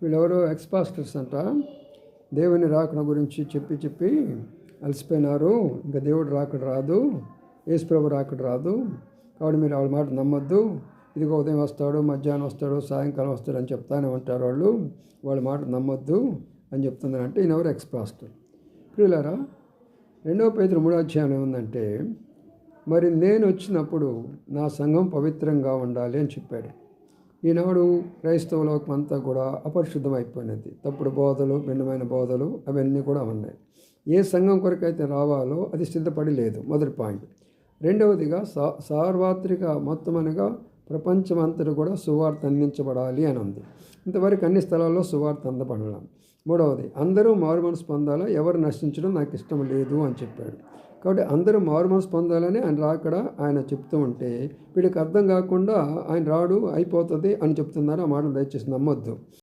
వీళ్ళెవరో ఎక్స్పాస్టర్స్ అంట. దేవుని రాకడ గురించి చెప్పి చెప్పి అలసిపోయినారు. ఇంకా దేవుడు రాకడ రాదు, యేసుప్రభు రాకడ రాదు, కాబట్టి మీరు వాళ్ళ మాట నమ్మొద్దు. ఇదిగో ఉదయం వస్తాడు, మధ్యాహ్నం వస్తాడు, సాయంకాలం వస్తాడు అని చెప్తానే ఉంటారు వాళ్ళు. వాళ్ళ మాట నమ్మొద్దు అని చెప్తున్నారంటే ఈయనెవరు ఎక్స్పాస్టర్. ప్రియులారా, 2 పేతురు 3 ఏముందంటే, మరి నేను వచ్చినప్పుడు నా సంఘం పవిత్రంగా ఉండాలి అని చెప్పాడు. ఈనాడు క్రైస్తవ లోకం అంతా కూడా అపరిశుద్ధమైపోయినది. తప్పుడు బోధలు, భిన్నమైన బోధలు అవన్నీ కూడా ఉన్నాయి. ఏ సంఘం కొరకైతే రావాలో అది సిద్ధపడి లేదు, మొదటి పాయింట్. రెండవదిగా సార్వత్రిక మొత్తం అనగా ప్రపంచమంతటా కూడా సువార్త అందించబడాలి అని ఉంది. ఇంతవరకు అన్ని స్థలాల్లో సువార్త అందబడలేం. మూడవది, అందరూ మారుమనసు పొందాలా, ఎవరు నశించడం నాకు ఇష్టం లేదు అని చెప్పాడు. కాబట్టి అందరూ మారుమనసు పొందాలని ఆయన రాకడ ఆయన చెప్తూ ఉంటే వీడికి అర్థం కాకుండా ఆయన రాడు అయిపోతుంది అని చెప్తున్నారు. ఆ మాటలు దయచేసి నమ్మొద్దు.